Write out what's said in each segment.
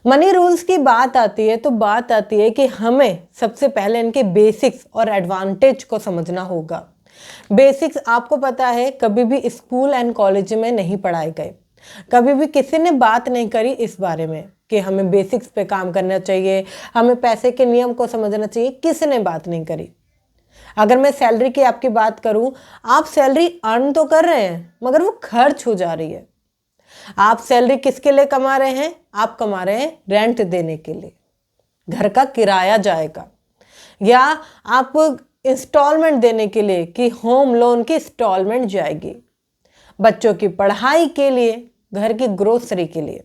Money rules की बात आती है तो बात आती है कि हमें सबसे पहले इनके बेसिक्स और एडवांटेज को समझना होगा। बेसिक्स आपको पता है कभी भी स्कूल एंड कॉलेज में नहीं पढ़ाए गए, कभी भी किसी ने बात नहीं करी इस बारे में कि हमें बेसिक्स पे काम करना चाहिए, हमें पैसे के नियम को समझना चाहिए, किसी ने बात नहीं करी। अगर मैं सैलरी की आपकी बात करूं, आप सैलरी अर्न तो कर रहे हैं मगर वो खर्च हो जा रही है। आप सैलरी किसके लिए कमा रहे हैं? आप कमा रहे हैं रेंट देने के लिए, घर का किराया जाएगा, या आप इंस्टॉलमेंट देने के लिए कि होम लोन की इंस्टॉलमेंट जाएगी, बच्चों की पढ़ाई के लिए, घर की ग्रोसरी के लिए,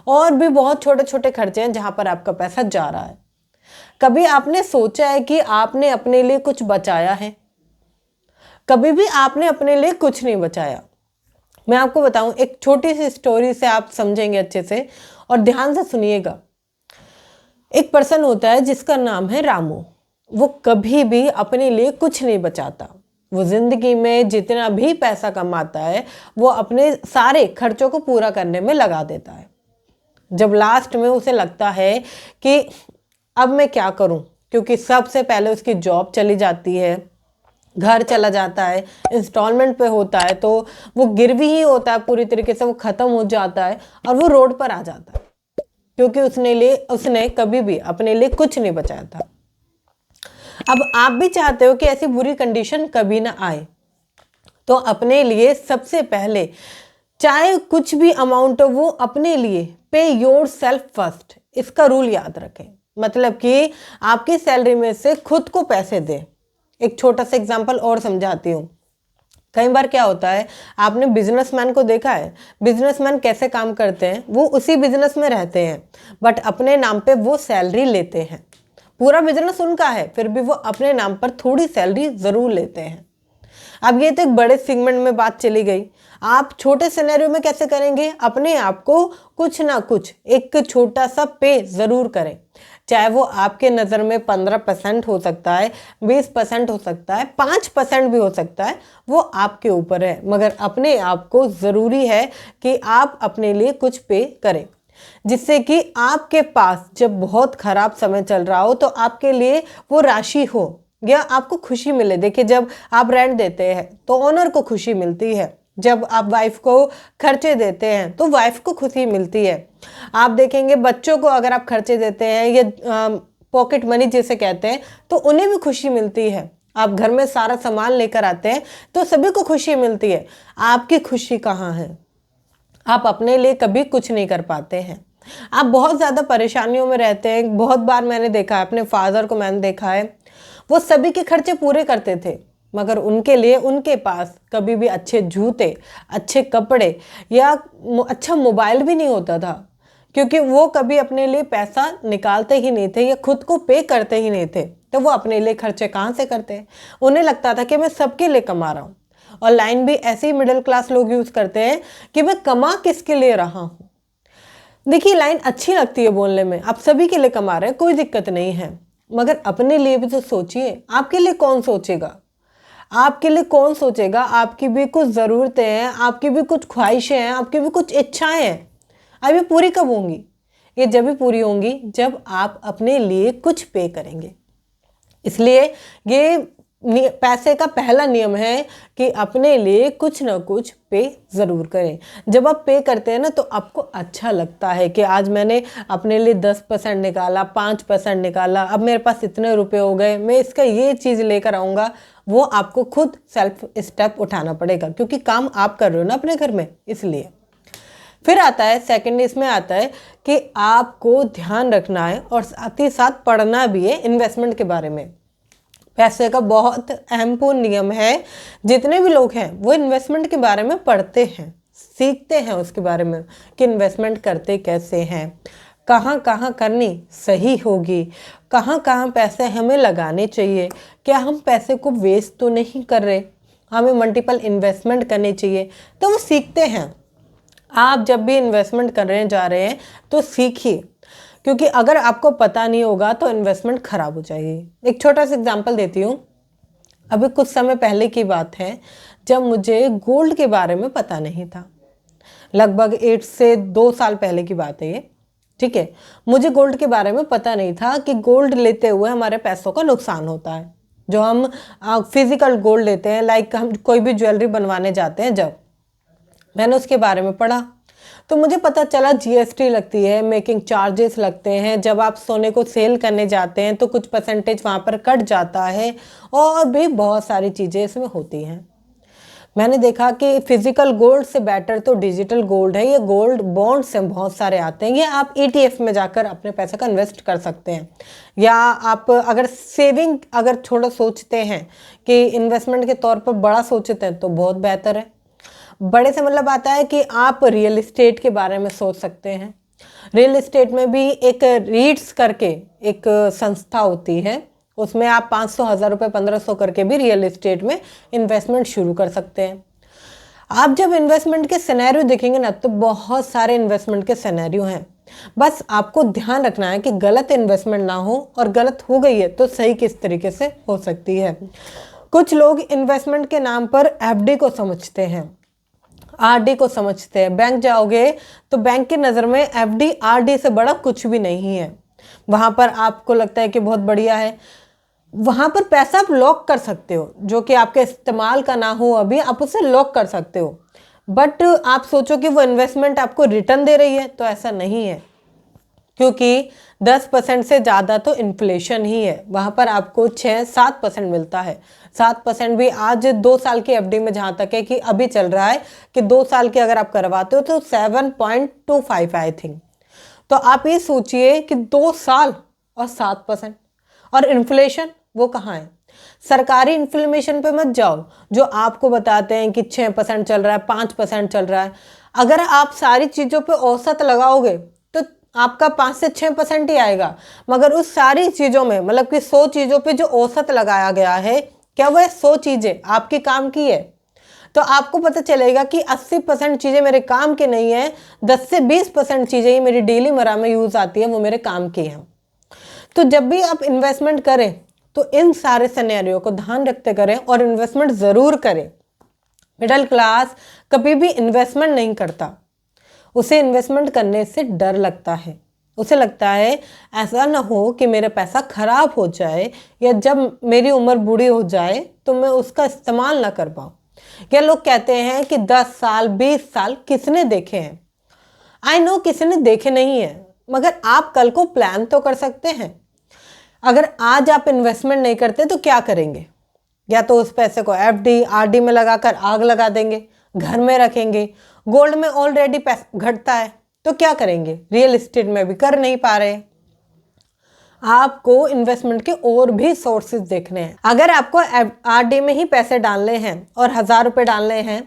और भी बहुत छोटे छोटे खर्चे हैं जहां पर आपका पैसा जा रहा है। कभी आपने सोचा है कि आपने अपने लिए कुछ बचाया है? कभी भी आपने अपने लिए कुछ नहीं बचाया। मैं आपको बताऊं, एक छोटी सी स्टोरी से आप समझेंगे अच्छे से, और ध्यान से सुनिएगा। एक पर्सन होता है जिसका नाम है रामू। वो कभी भी अपने लिए कुछ नहीं बचाता। वो जिंदगी में जितना भी पैसा कमाता है वो अपने सारे खर्चों को पूरा करने में लगा देता है। जब लास्ट में उसे लगता है कि अब मैं क्या करूं, क्योंकि सबसे पहले उसकी जॉब चली जाती है, घर चला जाता है, इंस्टॉलमेंट पे होता है, तो वो गिरवी ही होता है, पूरी तरीके से वो ख़त्म हो जाता है और वो रोड पर आ जाता है, क्योंकि उसने कभी भी अपने लिए कुछ नहीं बचाया था। अब आप भी चाहते हो कि ऐसी बुरी कंडीशन कभी ना आए, तो अपने लिए सबसे पहले चाहे कुछ भी अमाउंट हो, वो अपने लिए पे योर सेल्फ फर्स्ट, इसका रूल याद रखें। मतलब कि आपकी सैलरी में से खुद को पैसे दें। एक छोटा सा एग्जांपल और समझाती हूँ। कई बार क्या होता है, आपने बिजनेसमैन को देखा है, बिजनेसमैन कैसे काम करते हैं, वो उसी बिजनेस में रहते हैं बट अपने नाम पे वो सैलरी लेते हैं। पूरा बिजनेस उनका है, फिर भी वो अपने नाम पर थोड़ी सैलरी जरूर लेते हैं। अब ये तो एक बड़े सेगमेंट में बात चली गई। आप छोटे सिनेरियो में कैसे करेंगे? अपने आप को कुछ ना कुछ एक छोटा सा पे जरूर करें, चाहे वो आपके नज़र में 15% हो सकता है, 20% हो सकता है, 5% भी हो सकता है, वो आपके ऊपर है, मगर अपने आप को ज़रूरी है कि आप अपने लिए कुछ पे करें, जिससे कि आपके पास जब बहुत ख़राब समय चल रहा हो तो आपके लिए वो राशि हो या आपको खुशी मिले। देखिए, जब आप रेंट देते हैं तो ओनर को खुशी मिलती है, जब आप वाइफ को खर्चे देते हैं तो वाइफ को खुशी मिलती है। आप देखेंगे बच्चों को अगर आप खर्चे देते हैं या पॉकेट मनी जिसे कहते हैं, तो उन्हें भी खुशी मिलती है। आप घर में सारा सामान लेकर आते हैं तो सभी को खुशी मिलती है। आपकी खुशी कहाँ है? आप अपने लिए कभी कुछ नहीं कर पाते हैं। आप बहुत ज़्यादा परेशानियों में रहते हैं। बहुत बार मैंने देखा है, अपने फादर को मैंने देखा है, वो सभी के खर्चे पूरे करते थे मगर उनके लिए उनके पास कभी भी अच्छे जूते, अच्छे कपड़े या अच्छा मोबाइल भी नहीं होता था, क्योंकि वो कभी अपने लिए पैसा निकालते ही नहीं थे या खुद को पे करते ही नहीं थे। तो वो अपने लिए खर्चे कहाँ से करते? उन्हें लगता था कि मैं सबके लिए कमा रहा हूँ। और लाइन भी ऐसे ही मिडिल क्लास लोग यूज़ करते हैं कि मैं कमा किसके लिए रहा हूँ। देखिए, लाइन अच्छी लगती है बोलने में, आप सभी के लिए कमा रहे हैं, कोई दिक्कत नहीं है, मगर अपने लिए भी तो सोचिए। आपके लिए कौन सोचेगा? आपके लिए कौन सोचेगा? आपकी भी कुछ ज़रूरतें हैं, आपकी भी कुछ ख्वाहिशें हैं, आपकी भी कुछ इच्छाएं हैं। अब ये पूरी कब होंगी? ये जब भी पूरी होंगी जब आप अपने लिए कुछ पे करेंगे। इसलिए ये पैसे का पहला नियम है कि अपने लिए कुछ ना कुछ पे ज़रूर करें। जब आप पे करते हैं ना तो आपको अच्छा लगता है कि आज मैंने अपने लिए 10% निकाला, 5% निकाला, अब मेरे पास इतने रुपए हो गए, मैं इसका ये चीज़ लेकर आऊँगा। वो आपको खुद सेल्फ स्टेप उठाना पड़ेगा, क्योंकि काम आप कर रहे हो ना अपने घर में, इसलिए। फिर आता है सेकंड, इसमें आता है कि आपको ध्यान रखना है और साथ ही साथ पढ़ना भी है इन्वेस्टमेंट के बारे में। पैसे का बहुत अहमपूर्ण नियम है। जितने भी लोग हैं वो इन्वेस्टमेंट के बारे में पढ़ते हैं, सीखते हैं उसके बारे में कि इन्वेस्टमेंट करते कैसे हैं, कहाँ कहाँ करनी सही होगी, कहाँ कहाँ पैसे हमें लगाने चाहिए, क्या हम पैसे को वेस्ट तो नहीं कर रहे, हमें मल्टीपल इन्वेस्टमेंट करनी चाहिए, तो वो सीखते हैं। आप जब भी इन्वेस्टमेंट करने जा रहे हैं तो सीखिए, क्योंकि अगर आपको पता नहीं होगा तो इन्वेस्टमेंट खराब हो जाएगी। एक छोटा सा एग्जांपल देती हूँ। अभी कुछ समय पहले की बात है जब मुझे गोल्ड के बारे में पता नहीं था। लगभग 1 से 2 साल पहले की बात है ये। ठीक है, मुझे गोल्ड के बारे में पता नहीं था कि गोल्ड लेते हुए हमारे पैसों का नुकसान होता है। जो हम फिजिकल गोल्ड लेते हैं, लाइक हम कोई भी ज्वेलरी बनवाने जाते हैं, जब मैंने उसके बारे में पढ़ा तो मुझे पता चला जीएसटी लगती है, मेकिंग चार्जेस लगते हैं, जब आप सोने को सेल करने जाते हैं तो कुछ परसेंटेज वहाँ पर कट जाता है, और भी बहुत सारी चीज़ें इसमें होती हैं। मैंने देखा कि फिजिकल गोल्ड से बेटर तो डिजिटल गोल्ड है। ये गोल्ड बॉन्ड से बहुत सारे आते हैं, ये आप ईटीएफ में जाकर अपने पैसे का इन्वेस्ट कर सकते हैं, या आप अगर सेविंग अगर थोड़ा सोचते हैं कि इन्वेस्टमेंट के तौर पर बड़ा सोचते हैं तो बहुत बेहतर है। बड़े से मतलब आता है कि आप रियल इस्टेट के बारे में सोच सकते हैं। रियल इस्टेट में भी एक रीट्स करके एक संस्था होती है, उसमें आप 500, 1000 रुपये, 1500 करके भी रियल इस्टेट में इन्वेस्टमेंट शुरू कर सकते हैं। आप जब इन्वेस्टमेंट के सिनेरियो देखेंगे ना, तो बहुत सारे इन्वेस्टमेंट के सिनेरियो हैं। बस आपको ध्यान रखना है कि गलत इन्वेस्टमेंट ना हो, और गलत हो गई है तो सही किस तरीके से हो सकती है। कुछ लोग इन्वेस्टमेंट के नाम पर एफडी को समझते हैं, आरडी को समझते हैं। बैंक जाओगे तो बैंक की नज़र में एफडी आरडी से बड़ा कुछ भी नहीं है। वहाँ पर आपको लगता है कि बहुत बढ़िया है, वहाँ पर पैसा आप लॉक कर सकते हो, जो कि आपके इस्तेमाल का ना हो अभी, आप उसे लॉक कर सकते हो। बट आप सोचो कि वो इन्वेस्टमेंट आपको रिटर्न दे रही है, तो ऐसा नहीं है, क्योंकि 10% से ज़्यादा तो इन्फ्लेशन ही है। वहाँ पर आपको 6-7% मिलता है। 7% भी आज 2 साल की एफडी में जहाँ तक है कि अभी चल रहा है कि 2 साल की अगर आप करवाते हो तो 7.25 आई थिंक। तो आप ये सोचिए कि 2 साल और 7%, और इन्फ्लेशन वो कहाँ है। सरकारी इन्फ्लेमेशन पे मत जाओ, जो आपको बताते हैं कि 6% चल रहा है, 5% चल रहा है। अगर आप सारी चीज़ों पे औसत लगाओगे तो आपका 5 से 6% ही आएगा। मगर उस सारी चीज़ों में, मतलब कि 100 चीज़ों पे जो औसत लगाया गया है, क्या वह 100 चीज़ें आपके काम की है? तो आपको पता चलेगा कि 80% चीज़ें मेरे काम की नहीं है, 10 से 20% चीज़ें ही मेरी डेली मर्रा में यूज़ आती है, वो मेरे काम की हैं। तो जब भी आप इन्वेस्टमेंट करें तो इन सारे सिनेरियो को ध्यान रखते करें, और इन्वेस्टमेंट ज़रूर करें। मिडिल क्लास कभी भी इन्वेस्टमेंट नहीं करता, उसे इन्वेस्टमेंट करने से डर लगता है। उसे लगता है ऐसा ना हो कि मेरा पैसा खराब हो जाए, या जब मेरी उम्र बूढ़ी हो जाए तो मैं उसका इस्तेमाल ना कर पाऊँ। या लोग कहते हैं कि 10 साल 20 साल किसने देखे हैं। आई नो किसी ने देखे नहीं है, मगर आप कल को प्लान तो कर सकते हैं। अगर आज आप इन्वेस्टमेंट नहीं करते तो क्या करेंगे? या तो उस पैसे को एफडी आरडी में लगाकर आग लगा देंगे, घर में रखेंगे। गोल्ड में ऑलरेडी पैसा घटता है तो क्या करेंगे? रियल एस्टेट में भी कर नहीं पा रहे। आपको इन्वेस्टमेंट के और भी सोर्सेज देखने हैं। अगर आपको आरडी में ही पैसे डालने हैं और 1000 रुपये डालने हैं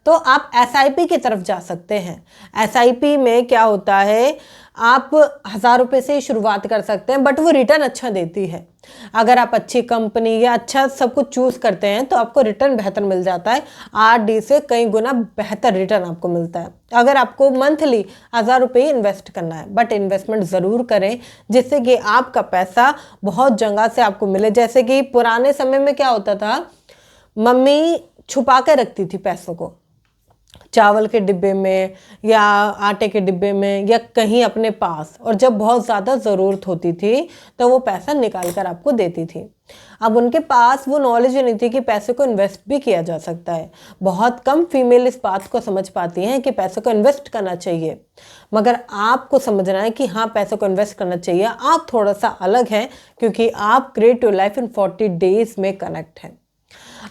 तो आप एसआईपी की तरफ जा सकते हैं। एसआईपी में क्या होता है, आप 1000 रुपये से ही शुरुआत कर सकते हैं, बट वो रिटर्न अच्छा देती है। अगर आप अच्छी कंपनी या अच्छा सब कुछ चूज़ करते हैं तो आपको रिटर्न बेहतर मिल जाता है। आरडी से कई गुना बेहतर रिटर्न आपको मिलता है। अगर आपको मंथली 1000 रुपये इन्वेस्ट करना है, बट इन्वेस्टमेंट ज़रूर करें जिससे कि आपका पैसा बहुत जगह से आपको मिले। जैसे कि पुराने समय में क्या होता था, मम्मी छुपा के रखती थी पैसों को, चावल के डिब्बे में या आटे के डिब्बे में या कहीं अपने पास, और जब बहुत ज़्यादा ज़रूरत होती थी तो वो पैसा निकाल कर आपको देती थी। अब उनके पास वो नॉलेज नहीं थी कि पैसे को इन्वेस्ट भी किया जा सकता है। बहुत कम फीमेल इस बात को समझ पाती हैं कि पैसे को इन्वेस्ट करना चाहिए, मगर आपको समझना है कि हाँ, पैसे को इन्वेस्ट करना चाहिए। आप थोड़ा सा अलग हैं क्योंकि आप create your life in 40 days में कनेक्ट हैं।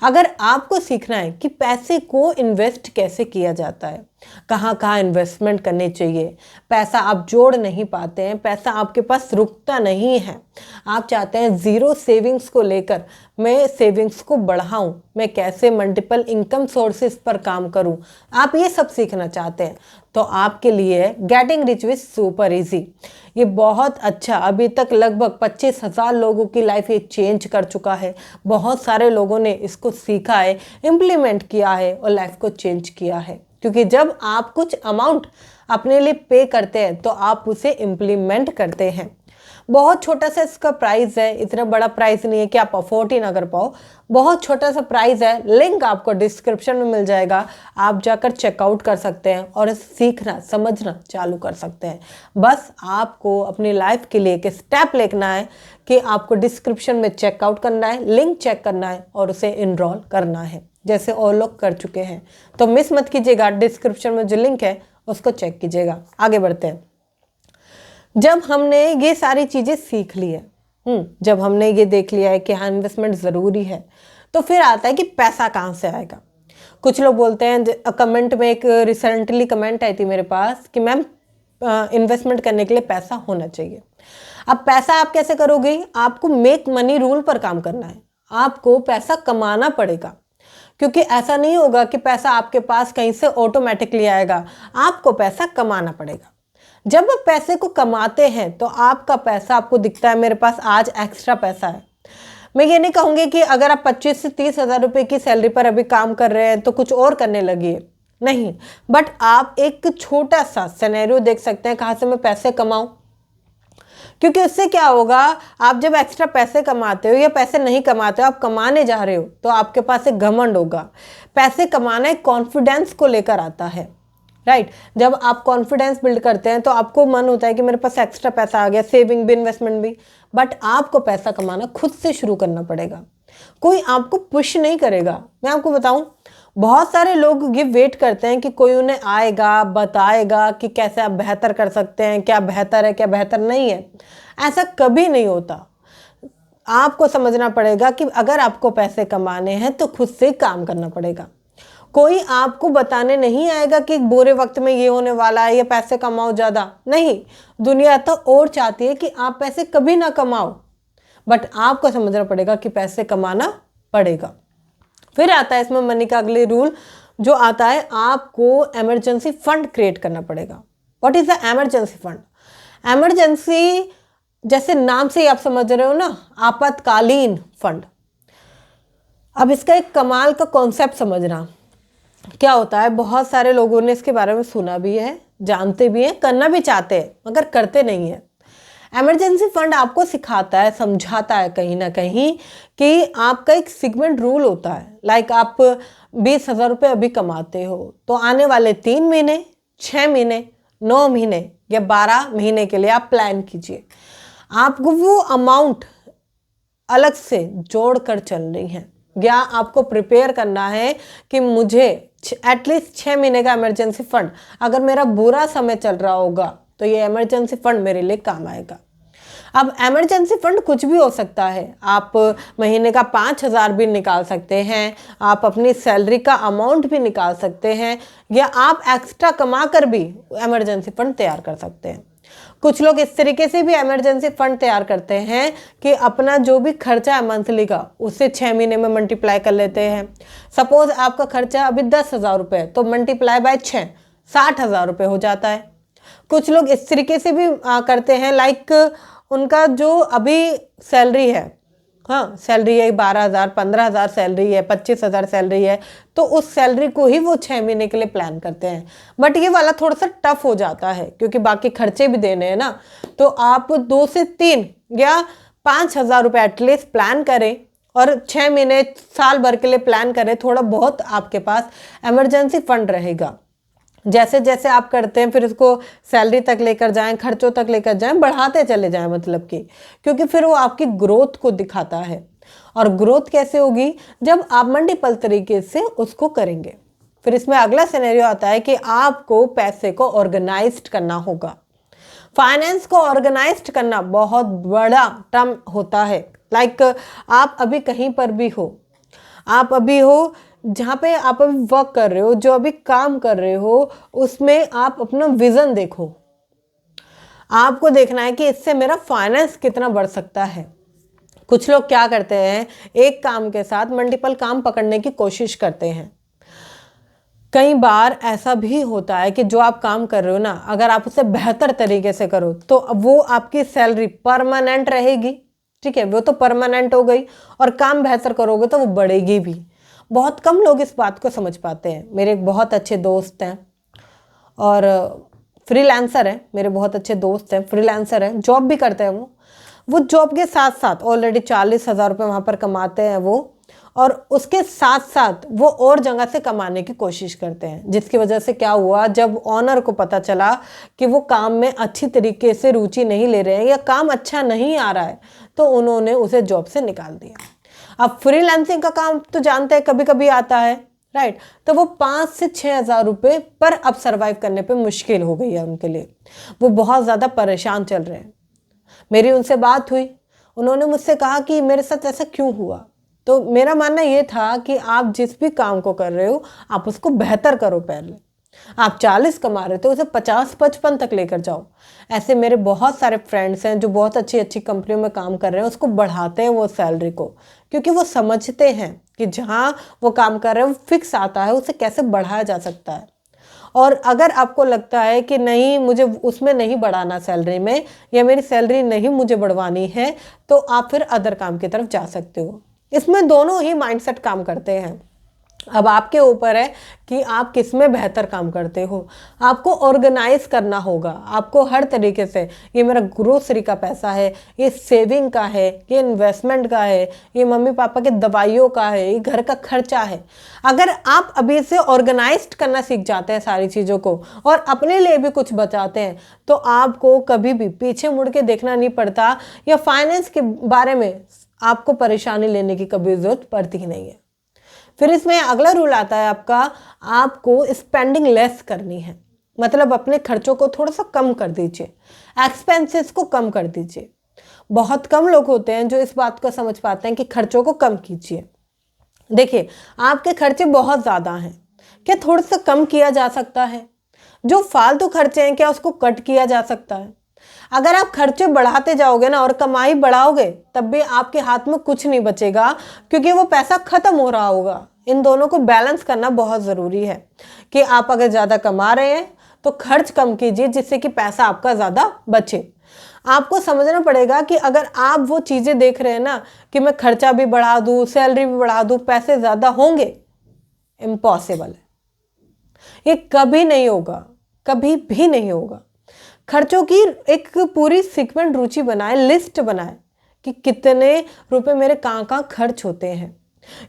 अगर आपको सीखना है कि पैसे को इन्वेस्ट कैसे किया जाता है, कहाँ कहाँ इन्वेस्टमेंट करनी चाहिए, पैसा आप जोड़ नहीं पाते हैं, पैसा आपके पास रुकता नहीं है, आप चाहते हैं ज़ीरो सेविंग्स को लेकर मैं सेविंग्स को बढ़ाऊं, मैं कैसे मल्टीपल इनकम सोर्सेज पर काम करूं, आप ये सब सीखना चाहते हैं तो आपके लिए getting rich with super easy ये बहुत अच्छा, अभी तक लगभग 25,000 लोगों की लाइफ ये चेंज कर चुका है। बहुत सारे लोगों ने इसको सीखा है, इम्प्लीमेंट किया है और लाइफ को चेंज किया है। क्योंकि जब आप कुछ अमाउंट अपने लिए पे करते हैं तो आप उसे इम्प्लीमेंट करते हैं। बहुत छोटा सा इसका प्राइस है, इतना बड़ा प्राइस नहीं है कि आप अफोर्ड ही ना कर पाओ। बहुत छोटा सा प्राइस है, लिंक आपको डिस्क्रिप्शन में मिल जाएगा, आप जाकर चेकआउट कर सकते हैं और सीखना समझना चालू कर सकते हैं। बस आपको अपनी लाइफ के लिए एक स्टेप लेना है कि आपको डिस्क्रिप्शन में चेकआउट करना है, लिंक चेक करना है और उसे इनरोल करना है, जैसे और लोग कर चुके हैं। तो मिस मत कीजिएगा, डिस्क्रिप्शन में जो लिंक है उसको चेक कीजिएगा। आगे बढ़ते हैं। जब हमने ये सारी चीज़ें सीख ली है, जब हमने ये देख लिया है कि हाँ इन्वेस्टमेंट ज़रूरी है, तो फिर आता है कि पैसा कहाँ से आएगा। कुछ लोग बोलते हैं, कमेंट में एक रिसेंटली कमेंट आई थी मेरे पास कि मैम इन्वेस्टमेंट करने के लिए पैसा होना चाहिए। अब पैसा आप कैसे करोगे? आपको मेक मनी रूल पर काम करना है, आपको पैसा कमाना पड़ेगा, क्योंकि ऐसा नहीं होगा कि पैसा आपके पास कहीं से ऑटोमेटिकली आएगा, आपको पैसा कमाना पड़ेगा। जब आप पैसे को कमाते हैं तो आपका पैसा आपको दिखता है, मेरे पास आज एक्स्ट्रा पैसा है। मैं ये नहीं कहूँगी कि अगर आप 25 से 30 हज़ार रुपये की सैलरी पर अभी काम कर रहे हैं तो कुछ और करने लगिए, नहीं, बट आप एक छोटा सा सिनेरियो देख सकते हैं कहाँ से मैं पैसे कमाऊँ। क्योंकि उससे क्या होगा, आप जब एक्स्ट्रा पैसे कमाते हो या पैसे नहीं कमाते हो, आप कमाने जा रहे हो तो आपके पास एक घमंड होगा। पैसे कमाना एक कॉन्फिडेंस को लेकर आता है, राइट। जब आप कॉन्फिडेंस बिल्ड करते हैं तो आपको मन होता है कि मेरे पास एक्स्ट्रा पैसा आ गया, सेविंग भी इन्वेस्टमेंट भी। बट आपको पैसा कमाना खुद से शुरू करना पड़ेगा, कोई आपको पुश नहीं करेगा। मैं आपको बताऊं, बहुत सारे लोग ये वेट करते हैं कि कोई उन्हें आएगा बताएगा कि कैसे आप बेहतर कर सकते हैं, क्या बेहतर है क्या बेहतर नहीं है। ऐसा कभी नहीं होता। आपको समझना पड़ेगा कि अगर आपको पैसे कमाने हैं तो खुद से काम करना पड़ेगा। कोई आपको बताने नहीं आएगा कि बुरे वक्त में ये होने वाला है या पैसे कमाओ ज़्यादा, नहीं। दुनिया तो और चाहती है कि आप पैसे कभी ना कमाओ, बट आपको समझना पड़ेगा कि पैसे कमाना पड़ेगा। फिर आता है इसमें मनी का अगले रूल जो आता है, आपको इमरजेंसी फंड क्रिएट करना पड़ेगा। What is the emergency fund? Emergency जैसे नाम से ही आप समझ रहे हो ना, आपातकालीन फंड। अब इसका एक कमाल का कॉन्सेप्ट समझना क्या होता है। बहुत सारे लोगों ने इसके बारे में सुना भी है, जानते भी हैं, करना भी चाहते हैं मगर करते नहीं है। इमरजेंसी फंड आपको सिखाता है, समझाता है कहीं ना कहीं कि आपका एक सिगमेंट रूल होता है। लाइक आप 20 हज़ार रुपये अभी कमाते हो तो आने वाले 3 महीने, 6 महीने, 9 महीने या 12 महीने के लिए आप प्लान कीजिए। आपको वो अमाउंट अलग से जोड़ कर चल रही है, या आपको प्रिपेयर करना है कि मुझे एटलीस्ट 6 महीने का इमरजेंसी फंड, अगर मेरा बुरा समय चल रहा होगा तो ये इमरजेंसी फंड मेरे लिए काम आएगा। अब इमरजेंसी फंड कुछ भी हो सकता है, आप महीने का 5,000 भी निकाल सकते हैं, आप अपनी सैलरी का अमाउंट भी निकाल सकते हैं, या आप एक्स्ट्रा कमा कर भी इमरजेंसी फंड तैयार कर सकते हैं। कुछ लोग इस तरीके से भी इमरजेंसी फंड तैयार करते हैं कि अपना जो भी खर्चा है मंथली का, उससे 6 महीने में मल्टीप्लाई कर लेते हैं। सपोज आपका खर्चा अभी 10,000 रुपये, तो मल्टीप्लाई बाय 6, 60,000 रुपये हो जाता है। कुछ लोग इस तरीके से भी करते हैं, लाइक उनका जो अभी सैलरी है, हाँ सैलरी है 12,000, 15,000 सैलरी है, 25,000 सैलरी है, तो उस सैलरी को ही वो 6 महीने के लिए प्लान करते हैं। बट ये वाला थोड़ा सा टफ हो जाता है क्योंकि बाकी खर्चे भी देने हैं ना। तो आप 2 से 3 या 5,000 रुपये एटलीस्ट प्लान करें और 6 महीने साल भर के लिए प्लान करें। थोड़ा बहुत आपके पास इमरजेंसी फंड रहेगा। जैसे जैसे आप करते हैं फिर उसको सैलरी तक लेकर जाएं, खर्चों तक लेकर जाएं, बढ़ाते चले जाएं, मतलब कि क्योंकि फिर वो आपकी ग्रोथ को दिखाता है। और ग्रोथ कैसे होगी? जब आप मल्टीपल तरीके से उसको करेंगे। फिर इसमें अगला सिनेरियो आता है कि आपको पैसे को ऑर्गेनाइज्ड करना होगा। फाइनेंस को ऑर्गेनाइज्ड करना बहुत बड़ा टर्म होता है। लाइक आप अभी कहीं पर भी हो, आप अभी हो जहाँ पे आप अभी वर्क कर रहे हो, जो अभी काम कर रहे हो, उसमें आप अपना विजन देखो। आपको देखना है कि इससे मेरा फाइनेंस कितना बढ़ सकता है। कुछ लोग क्या करते हैं, एक काम के साथ मल्टीपल काम पकड़ने की कोशिश करते हैं। कई बार ऐसा भी होता है कि जो आप काम कर रहे हो ना, अगर आप उसे बेहतर तरीके से करो तो वो आपकी सैलरी परमानेंट रहेगी, ठीक है, वो तो परमानेंट हो गई, और काम बेहतर करोगे तो वो बढ़ेगी भी। बहुत कम लोग इस बात को समझ पाते हैं। मेरे एक बहुत अच्छे दोस्त हैं और फ्रीलांसर है, मेरे बहुत अच्छे दोस्त हैं, फ्रीलांसर हैं, जॉब भी करते हैं वो जॉब के साथ साथ ऑलरेडी 40,000 रुपये वहाँ पर कमाते हैं वो, और उसके साथ साथ वो और जगह से कमाने की कोशिश करते हैं। जिसकी वजह से क्या हुआ, जब ऑनर को पता चला कि वो काम में अच्छी तरीके से रुचि नहीं ले रहे हैं या काम अच्छा नहीं आ रहा है, तो उन्होंने उसे जॉब से निकाल दिया। अब फ्रीलांसिंग का काम तो जानते हैं कभी कभी आता है, राइट। तो वो 5 से 6,000 रुपये पर अब सर्वाइव करने पे मुश्किल हो गई है उनके लिए। वो बहुत ज़्यादा परेशान चल रहे हैं। मेरी उनसे बात हुई, उन्होंने मुझसे कहा कि मेरे साथ ऐसा क्यों हुआ। तो मेरा मानना ये था कि आप जिस भी काम को कर रहे हो आप उसको बेहतर करो। पहले आप 40 कमा रहे थे, उसे 50-55 तक लेकर जाओ। ऐसे मेरे बहुत सारे फ्रेंड्स हैं जो बहुत अच्छी अच्छी कंपनियों में काम कर रहे हैं, उसको बढ़ाते हैं वो सैलरी को, क्योंकि वो समझते हैं कि जहाँ वो काम कर रहे हैं वो फिक्स आता है, उसे कैसे बढ़ाया जा सकता है। और अगर आपको लगता है कि नहीं मुझे उसमें नहीं बढ़ाना सैलरी में, या मेरी सैलरी नहीं मुझे बढ़वानी है, तो आप फिर अदर काम की तरफ जा सकते हो। इसमें दोनों ही माइंडसेट काम करते हैं। अब आपके ऊपर है कि आप किस में बेहतर काम करते हो। आपको ऑर्गेनाइज करना होगा, आपको हर तरीके से, ये मेरा ग्रोसरी का पैसा है, ये सेविंग का है, ये इन्वेस्टमेंट का है, ये मम्मी पापा के दवाइयों का है, ये घर का खर्चा है। अगर आप अभी से ऑर्गेनाइज करना सीख जाते हैं सारी चीज़ों को, और अपने लिए भी कुछ बचाते हैं, तो आपको कभी भी पीछे मुड़ के देखना नहीं पड़ता, या फाइनेंस के बारे में आपको परेशानी लेने की कभी ज़रूरत पड़ती ही नहीं है। फिर इसमें अगला रूल आता है आपका, आपको स्पेंडिंग लेस करनी है। मतलब अपने खर्चों को थोड़ा सा कम कर दीजिए, एक्सपेंसेस को कम कर दीजिए। बहुत कम लोग होते हैं जो इस बात को समझ पाते हैं कि खर्चों को कम कीजिए। देखिए, आपके खर्चे बहुत ज़्यादा हैं, क्या थोड़ा सा कम किया जा सकता है? जो फालतू खर्चे हैं क्या उसको कट किया जा सकता है? अगर आप खर्चे बढ़ाते जाओगे ना और कमाई बढ़ाओगे, तब भी आपके हाथ में कुछ नहीं बचेगा, क्योंकि वो पैसा खत्म हो रहा होगा। इन दोनों को बैलेंस करना बहुत ज़रूरी है कि आप अगर ज़्यादा कमा रहे हैं तो खर्च कम कीजिए, जिससे कि पैसा आपका ज़्यादा बचे। आपको समझना पड़ेगा कि अगर आप वो चीज़ें देख रहे हैं ना कि मैं खर्चा भी बढ़ा दूँ, सैलरी भी बढ़ा दूँ, पैसे ज़्यादा होंगे, इम्पॉसिबल है। ये कभी नहीं होगा, कभी भी नहीं होगा। खर्चों की एक पूरी सीक्वेंट रुचि बनाए, लिस्ट बनाए कि कितने रुपए मेरे कहाँ कहाँ खर्च होते हैं,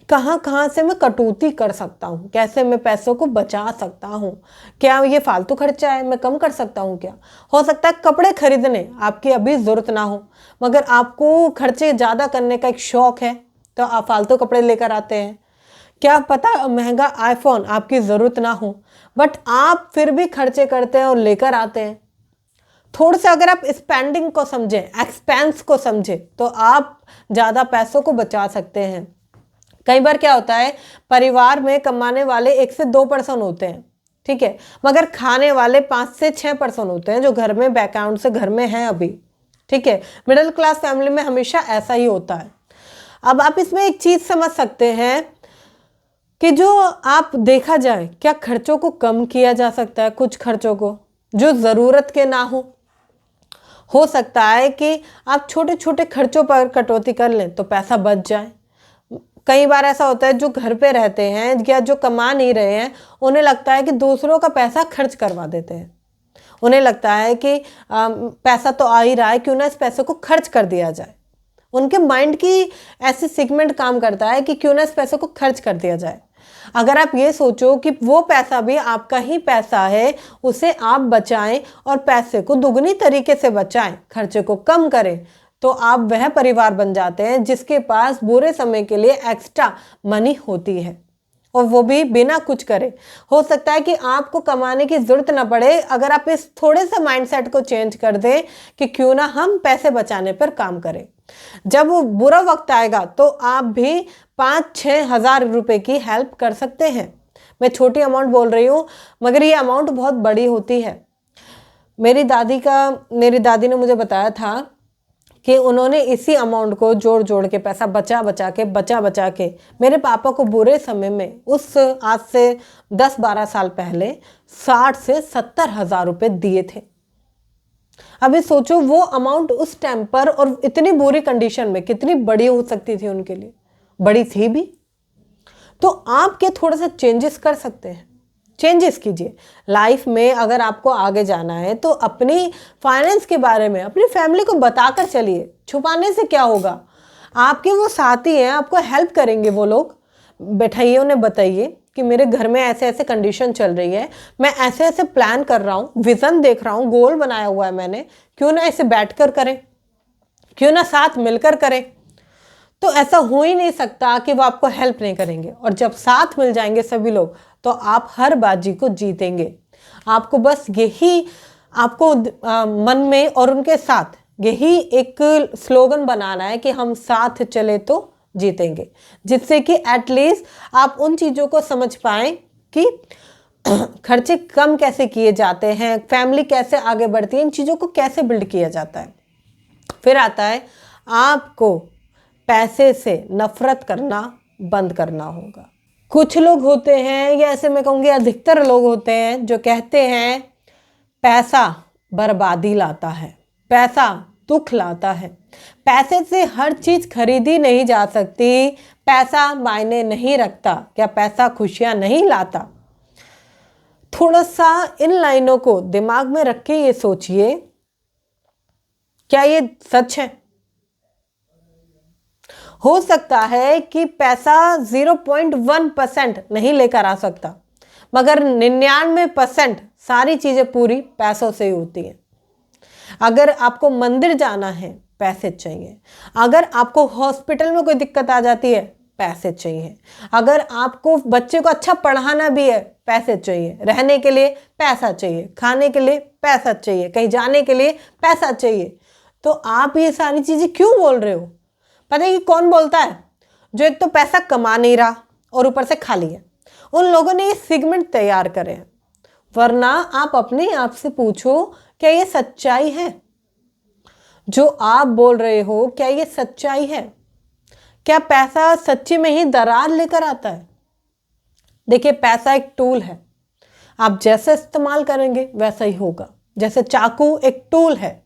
कहाँ कहाँ से मैं कटौती कर सकता हूँ, कैसे मैं पैसों को बचा सकता हूँ, क्या ये फालतू खर्चा है मैं कम कर सकता हूँ। क्या हो सकता है कपड़े खरीदने आपकी अभी ज़रूरत ना हो, मगर आपको खर्चे ज़्यादा करने का एक शौक़ है, तो आप फालतू कपड़े लेकर आते हैं। क्या पता महंगा आईफोन आपकी ज़रूरत ना हो, बट आप फिर भी खर्चे करते हैं और लेकर आते हैं। थोड़ा सा अगर आप स्पेंडिंग को समझें, एक्सपेंस को समझें, तो आप ज़्यादा पैसों को बचा सकते हैं। कई बार क्या होता है, परिवार में कमाने वाले 1 से 2 पर्सन होते हैं, ठीक है, मगर खाने वाले 5 से 6 पर्सन होते हैं जो घर में बैकग्राउंड से घर में हैं अभी, ठीक है। मिडिल क्लास फैमिली में हमेशा ऐसा ही होता है। अब आप इसमें एक चीज़ समझ सकते हैं कि जो आप देखा जाए, क्या खर्चों को कम किया जा सकता है, कुछ खर्चों को जो ज़रूरत के ना हो सकता है कि आप छोटे छोटे खर्चों पर कटौती कर लें तो पैसा बच जाए। कई बार ऐसा होता है जो घर पे रहते हैं या जो कमा नहीं रहे हैं, उन्हें लगता है कि दूसरों का पैसा खर्च करवा देते हैं। उन्हें लगता है कि पैसा तो आ ही रहा है, क्यों ना इस पैसे को खर्च कर दिया जाए। उनके माइंड की ऐसी सेगमेंट काम करता है कि क्यों ना इस पैसे को खर्च कर दिया जाए। अगर आप ये सोचो कि वो पैसा भी आपका ही पैसा है, उसे आप बचाएं और पैसे को दुगनी तरीके से बचाएं, खर्चे को कम करें, तो आप वह परिवार बन जाते हैं जिसके पास बुरे समय के लिए एक्स्ट्रा मनी होती है, और वो भी बिना कुछ करे। हो सकता है कि आपको कमाने की ज़रूरत ना पड़े, अगर आप इस थोड़े से माइंडसेट को चेंज कर दें कि क्यों ना हम पैसे बचाने पर काम करें। जब वो बुरा वक्त आएगा तो आप भी 5-6 हज़ार रुपये की हेल्प कर सकते हैं। मैं छोटी अमाउंट बोल रही हूँ, मगर ये अमाउंट बहुत बड़ी होती है। मेरी दादी ने मुझे बताया था कि उन्होंने इसी अमाउंट को जोड़ जोड़ के, पैसा बचा बचा के मेरे पापा को बुरे समय में, उस आज से 10-12 साल पहले 60 से 70 हज़ार रुपये दिए थे। अभी सोचो वो अमाउंट उस टाइम पर और इतनी बुरी कंडीशन में कितनी बड़ी हो सकती थी उनके लिए, बड़ी थी भी। तो आप क्या थोड़ा सा चेंजेस कर सकते हैं, चेंजेस कीजिए। लाइफ में अगर आपको आगे जाना है तो अपनी फाइनेंस के बारे में अपनी फैमिली को बताकर चलिए। छुपाने से क्या होगा, आपके वो साथी हैं, आपको हेल्प करेंगे वो लोग। बैठाइए, उन्हें बताइए कि मेरे घर में ऐसे ऐसे कंडीशन चल रही है, मैं ऐसे ऐसे प्लान कर रहा हूँ, विज़न देख रहा हूँ, गोल बनाया हुआ है मैंने, क्यों ना इसे बैठ कर करें, क्यों ना साथ मिलकर करें। तो ऐसा हो ही नहीं सकता कि वो आपको हेल्प नहीं करेंगे। और जब साथ मिल जाएंगे सभी लोग तो आप हर बाजी को जीतेंगे। आपको बस यही आपको मन में और उनके साथ यही एक स्लोगन बनाना है कि हम साथ चले तो जीतेंगे, जिससे कि एटलीस्ट आप उन चीज़ों को समझ पाएं कि खर्चे कम कैसे किए जाते हैं, फैमिली कैसे आगे बढ़ती है, इन चीज़ों को कैसे बिल्ड किया जाता है। फिर आता है आपको पैसे से नफरत करना बंद करना होगा। कुछ लोग होते हैं, या ऐसे मैं कहूँगी अधिकतर लोग होते हैं, जो कहते हैं पैसा बर्बादी लाता है, पैसा दुख लाता है, पैसे से हर चीज़ खरीदी नहीं जा सकती, पैसा मायने नहीं रखता, क्या पैसा खुशियाँ नहीं लाता। थोड़ा सा इन लाइनों को दिमाग में रख के ये सोचिए, क्या ये सच है? हो सकता है कि पैसा 0.1% नहीं लेकर आ सकता, मगर 99% सारी चीज़ें पूरी पैसों से ही होती हैं। अगर आपको मंदिर जाना है, पैसे चाहिए। अगर आपको हॉस्पिटल में कोई दिक्कत आ जाती है, पैसे चाहिए। अगर आपको बच्चे को अच्छा पढ़ाना भी है, पैसे चाहिए। रहने के लिए पैसा चाहिए, खाने के लिए पैसा चाहिए, कहीं जाने के लिए पैसा चाहिए। तो आप ये सारी चीज़ें क्यों बोल रहे हो? पता है कि कौन बोलता है? जो एक तो पैसा कमा नहीं रहा और ऊपर से खाली है। उन लोगों ने ये सेगमेंट तैयार करे हैं। वरना आप अपने आप से पूछो, क्या ये सच्चाई है? जो आप बोल रहे हो, क्या ये सच्चाई है? क्या पैसा सच्ची में ही दरार लेकर आता है? देखिए, पैसा एक टूल है, आप जैसे इस्तेमाल करेंगे वैसा ही होगा। जैसे चाकू एक टूल है,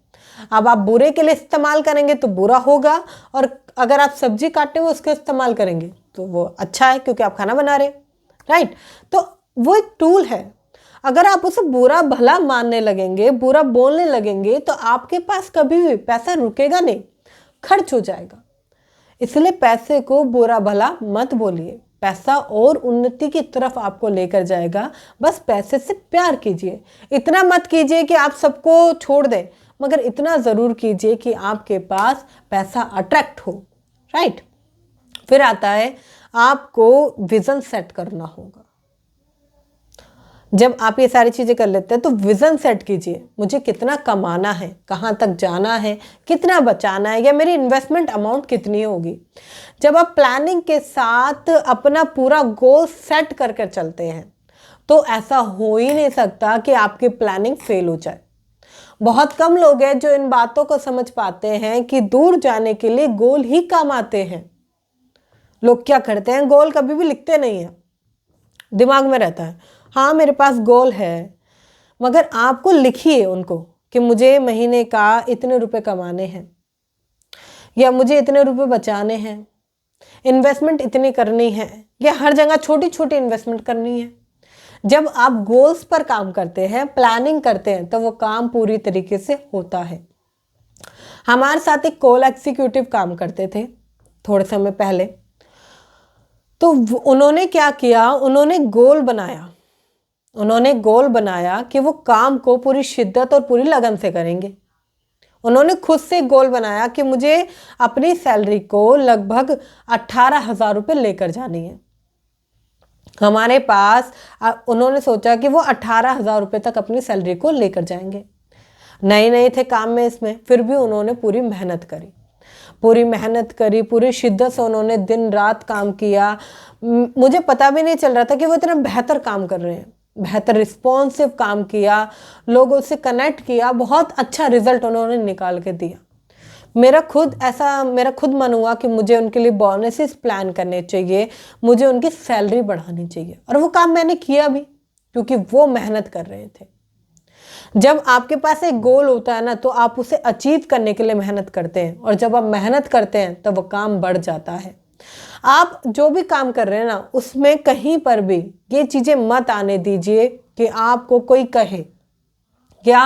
अब आप बुरे के लिए इस्तेमाल करेंगे तो बुरा होगा, और अगर आप सब्जी काटते हुए उसका इस्तेमाल करेंगे तो वो अच्छा है, क्योंकि आप खाना बना रहे, राइट। तो वो एक टूल है। अगर आप उसे बुरा भला मानने लगेंगे, बुरा बोलने लगेंगे, तो आपके पास कभी भी पैसा रुकेगा नहीं, खर्च हो जाएगा। इसलिए पैसे को बुरा भला मत बोलिए। पैसा और उन्नति की तरफ आपको लेकर जाएगा। बस पैसे से प्यार कीजिए। इतना मत कीजिए कि आप सबको छोड़ दें, मगर इतना ज़रूर कीजिए कि आपके पास पैसा अट्रैक्ट हो, राइट। फिर आता है आपको विज़न सेट करना होगा। जब आप ये सारी चीज़ें कर लेते हैं तो विज़न सेट कीजिए, मुझे कितना कमाना है, कहाँ तक जाना है, कितना बचाना है, या मेरी इन्वेस्टमेंट अमाउंट कितनी होगी। जब आप प्लानिंग के साथ अपना पूरा गोल सेट कर कर चलते हैं तो ऐसा हो ही नहीं सकता कि आपकी प्लानिंग फेल हो जाए। बहुत कम लोग हैं जो इन बातों को समझ पाते हैं कि दूर जाने के लिए गोल ही काम आते हैं। लोग क्या करते हैं, गोल कभी भी लिखते नहीं हैं, दिमाग में रहता है हाँ मेरे पास गोल है, मगर आपको लिखिए उनको कि मुझे महीने का इतने रुपए कमाने हैं, या मुझे इतने रुपए बचाने हैं, इन्वेस्टमेंट इतनी करनी है, या हर जगह छोटी छोटी इन्वेस्टमेंट करनी है। जब आप गोल्स पर काम करते हैं, प्लानिंग करते हैं, तो वो काम पूरी तरीके से होता है। हमारे साथ एक कॉल एग्जीक्यूटिव काम करते थे थोड़े समय पहले। तो उन्होंने क्या किया, उन्होंने गोल बनाया कि वो काम को पूरी शिद्दत और पूरी लगन से करेंगे। उन्होंने खुद से गोल बनाया कि मुझे अपनी सैलरी को लगभग 18,000 रुपये लेकर जानी है। हमारे पास उन्होंने सोचा कि वो 18,000 रुपये तक अपनी सैलरी को लेकर जाएंगे। नए थे काम में इसमें, फिर भी उन्होंने पूरी मेहनत करी, पूरी शिद्दत से उन्होंने दिन रात काम किया। मुझे पता भी नहीं चल रहा था कि वो इतना बेहतर काम कर रहे हैं, बेहतर रिस्पॉन्सिव काम किया, लोगों से कनेक्ट किया, बहुत अच्छा रिजल्ट उन्होंने निकाल के दिया। मेरा खुद मन हुआ कि मुझे उनके लिए बोनसेस प्लान करने चाहिए, मुझे उनकी सैलरी बढ़ानी चाहिए, और वो काम मैंने किया भी, क्योंकि वो मेहनत कर रहे थे। जब आपके पास एक गोल होता है ना, तो आप उसे अचीव करने के लिए मेहनत करते हैं, और जब आप मेहनत करते हैं तो वो काम बढ़ जाता है। आप जो भी काम कर रहे हैं ना, उसमें कहीं पर भी ये चीज़ें मत आने दीजिए कि आपको कोई कहे या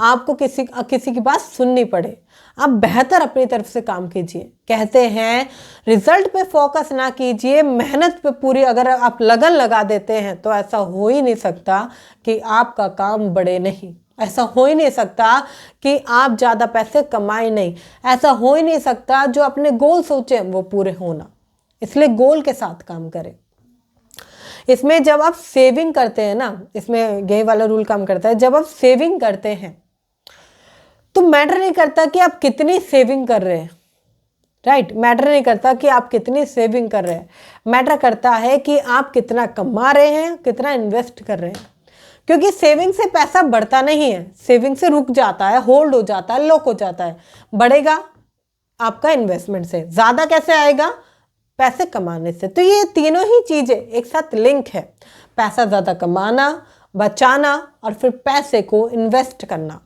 आपको किसी की बात सुननी पड़े। आप बेहतर अपनी तरफ से काम कीजिए। कहते हैं रिजल्ट पे फोकस ना कीजिए, मेहनत पे पूरी अगर आप लगन लगा देते हैं तो ऐसा हो ही नहीं सकता कि आपका काम बढ़े नहीं, ऐसा हो ही नहीं सकता कि आप ज़्यादा पैसे कमाए नहीं, ऐसा हो ही नहीं सकता जो अपने गोल सोचे वो पूरे होना। इसलिए गोल के साथ काम करें। इसमें जब आप सेविंग करते हैं ना, इसमें यही वाला रूल काम करता है, जब आप सेविंग करते हैं तो मैटर नहीं करता कि आप कितनी सेविंग कर रहे हैं, राइट। मैटर नहीं करता कि आप कितनी सेविंग कर रहे हैं, मैटर करता है कि आप कितना कमा रहे हैं, कितना इन्वेस्ट कर रहे हैं। क्योंकि सेविंग से पैसा बढ़ता नहीं है, सेविंग से रुक जाता है, होल्ड हो जाता है, लॉक हो जाता है। बढ़ेगा आपका इन्वेस्टमेंट से। ज़्यादा कैसे आएगा? पैसे कमाने से। तो ये तीनों ही चीज़ें एक साथ लिंक है, पैसा ज़्यादा कमाना, बचाना और फिर पैसे को इन्वेस्ट करना,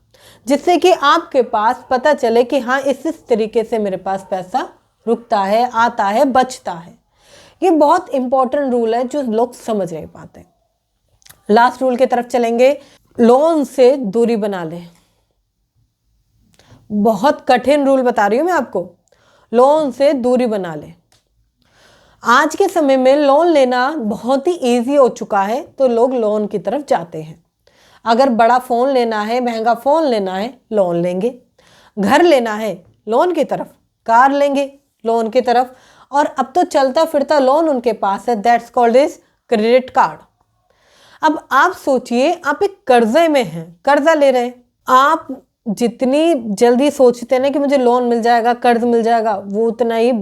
जिससे कि आपके पास पता चले कि हाँ इस तरीके से मेरे पास पैसा रुकता है, आता है, बचता है। ये बहुत इंपॉर्टेंट रूल है जो लोग समझ नहीं पाते। लास्ट रूल की तरफ चलेंगे, लोन से दूरी बना ले। बहुत कठिन रूल बता रही हूँ मैं आपको, लोन से दूरी बना ले। आज के समय में लोन लेना बहुत ही इजी हो चुका है, तो लोग लोन की तरफ जाते हैं। अगर बड़ा फ़ोन लेना है, महंगा फ़ोन लेना है, लोन लेंगे। घर लेना है, लोन की तरफ। कार लेंगे, लोन की तरफ। और अब तो चलता फिरता लोन उनके पास है, that's called is credit card. अब आप सोचिए, आप एक कर्जे में हैं, कर्जा ले रहे हैं। आप जितनी जल्दी सोचते हैं ना कि मुझे लोन मिल जाएगा, कर्ज मिल जाएगा, वो उतना ही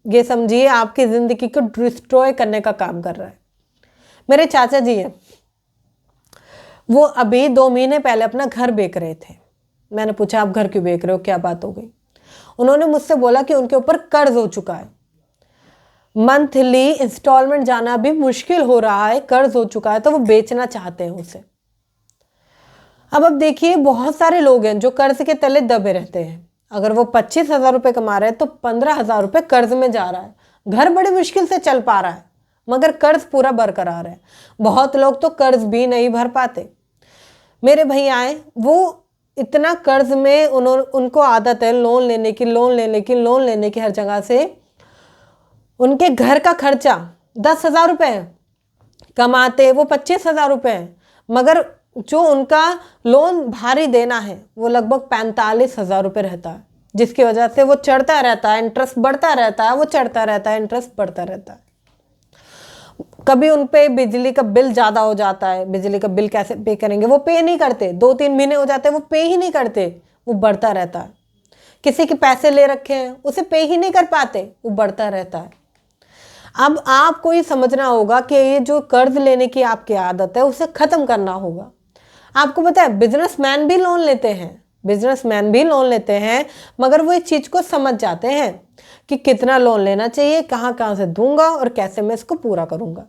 ये समझिए आपकी ज़िंदगी को डिस्ट्रॉय करने का काम कर रहा है। मेरे चाचा जी हैं, वो अभी 2 महीने पहले अपना घर बेच रहे थे। मैंने पूछा आप घर क्यों बेच रहे हो, क्या बात हो गई? उन्होंने मुझसे बोला कि उनके ऊपर कर्ज हो चुका है, मंथली इंस्टॉलमेंट जाना भी मुश्किल हो रहा है, कर्ज हो चुका है, तो वो बेचना चाहते हैं उसे। अब देखिए बहुत सारे लोग हैं जो कर्ज के तले दबे रहते हैं। अगर वो 25,000 रुपये कमा रहे हैं तो 15,000 रुपये कर्ज में जा रहा है। घर बड़ी मुश्किल से चल पा रहा है मगर कर्ज पूरा बरकरार है। बहुत लोग तो कर्ज भी नहीं भर पाते। मेरे भैया आए, वो इतना कर्ज में उनको आदत है लोन लेने की हर जगह से। उनके घर का खर्चा 10,000 रुपये है, कमाते वो 25,000 रुपये है, मगर जो उनका लोन भारी देना है वो लगभग 45,000 रुपये रहता है, जिसकी वजह से वो चढ़ता रहता है, इंटरेस्ट बढ़ता रहता है, वो चढ़ता रहता है, इंटरेस्ट बढ़ता रहता है। कभी उन पे बिजली का बिल ज़्यादा हो जाता है, बिजली का बिल कैसे पे करेंगे, वो पे नहीं करते। 2-3 महीने हो जाते हैं वो पे ही नहीं करते, वो बढ़ता रहता है। किसी के पैसे ले रखे हैं, उसे पे ही नहीं कर पाते, वो बढ़ता रहता है। अब आपको ये समझना होगा कि ये जो कर्ज लेने की आपकी आदत है उसे ख़त्म करना होगा। आपको पता है बिजनेसमैन भी लोन लेते हैं, मगर वो इस चीज़ को समझ जाते हैं कि कितना लोन लेना चाहिए, कहाँ से दूंगा और कैसे मैं इसको पूरा करूंगा।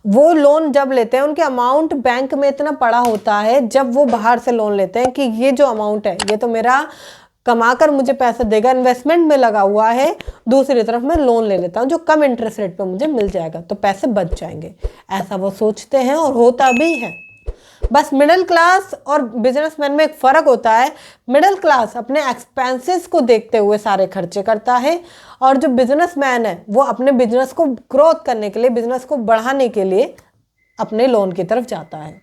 वो लोन जब लेते हैं उनके अमाउंट बैंक में इतना पड़ा होता है, जब वो बाहर से लोन लेते हैं कि ये जो अमाउंट है ये तो मेरा कमाकर मुझे पैसा देगा, इन्वेस्टमेंट में लगा हुआ है, दूसरी तरफ मैं लोन ले लेता हूँ जो कम इंटरेस्ट रेट पे मुझे मिल जाएगा, तो पैसे बच जाएंगे। ऐसा वो सोचते हैं और होता भी है। बस मिडिल क्लास और बिजनेसमैन में एक फ़र्क होता है। मिडिल क्लास अपने एक्सपेंसेस को देखते हुए सारे खर्चे करता है, और जो बिजनेसमैन है वो अपने बिजनेस को ग्रोथ करने के लिए, बिजनेस को बढ़ाने के लिए अपने लोन की तरफ जाता है।